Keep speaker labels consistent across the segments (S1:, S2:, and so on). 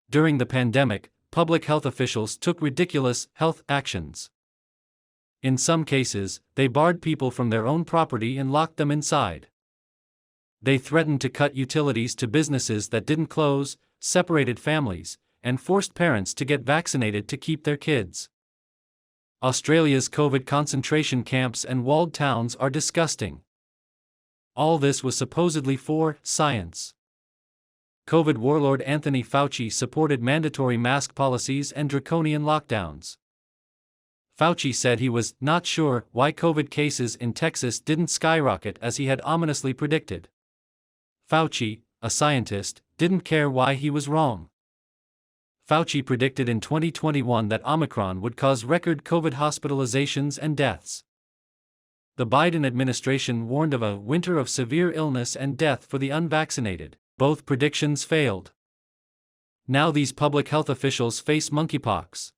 S1: During the pandemic, public health officials took ridiculous health actions. In some cases, they barred people from their own property and locked them inside. They threatened to cut utilities to businesses that didn't close, separated families, and forced parents to get vaccinated to keep their kids. Australia's COVID concentration camps and walled towns are disgusting. All this was supposedly for science. COVID warlord Anthony Fauci supported mandatory mask policies and draconian lockdowns. Fauci said he was not sure why COVID cases in Texas didn't skyrocket as he had ominously predicted. Fauci, a scientist, didn't care why he was wrong. Fauci predicted in 2021 that Omicron would cause record COVID hospitalizations and deaths. The Biden administration warned of a winter of severe illness and death for the unvaccinated. Both predictions failed. Now these public health officials face monkeypox.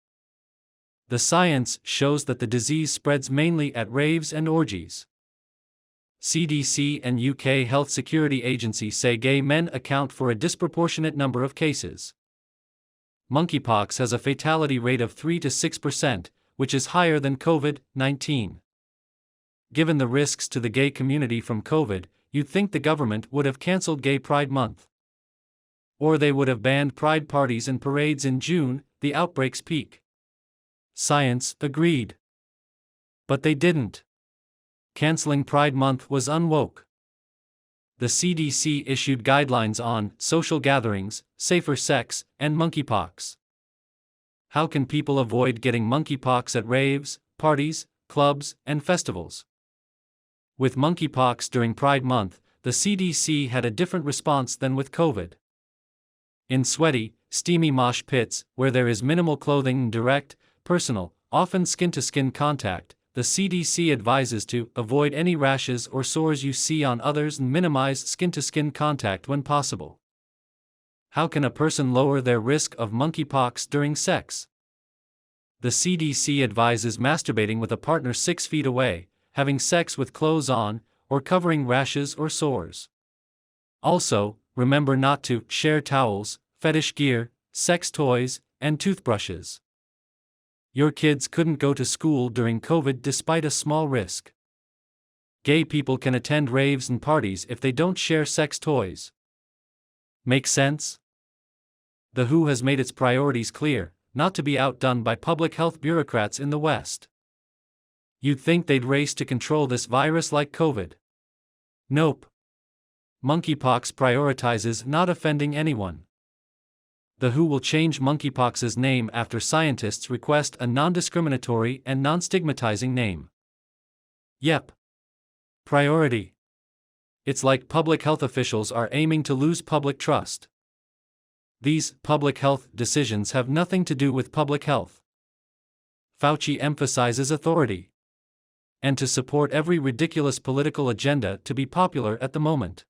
S1: The science shows that the disease spreads mainly at raves and orgies. CDC and UK Health Security Agency say gay men account for a disproportionate number of cases. Monkeypox has a fatality rate of 3 to 6%, which is higher than COVID-19. Given the risks to the gay community from COVID, you'd think the government would have cancelled Gay Pride Month. Or they would have banned pride parties and parades in June, the outbreak's peak. Science agreed. But they didn't. Canceling Pride Month was unwoke. The CDC issued guidelines on social gatherings, safer sex, and monkeypox. How can people avoid getting monkeypox at raves, parties, clubs, and festivals? With monkeypox during Pride Month, the CDC had a different response than with COVID. In sweaty, steamy mosh pits, where there is minimal clothing and direct, personal, often skin-to-skin contact, the CDC advises to avoid any rashes or sores you see on others and minimize skin-to-skin contact when possible. How can a person lower their risk of monkeypox during sex? The CDC advises masturbating with a partner 6 feet away, having sex with clothes on, or covering rashes or sores. Also, remember not to share towels, fetish gear, sex toys, and toothbrushes. Your kids couldn't go to school during COVID despite a small risk. Gay people can attend raves and parties if they don't share sex toys. Make sense? The WHO has made its priorities clear, not to be outdone by public health bureaucrats in the West. You'd think they'd race to control this virus like COVID. Nope. Monkeypox prioritizes not offending anyone. The WHO will change monkeypox's name after scientists request a non-discriminatory and non-stigmatizing name. Yep. Priority. It's like public health officials are aiming to lose public trust. These public health decisions have nothing to do with public health. Fauci emphasizes authority. And to support every ridiculous political agenda to be popular at the moment.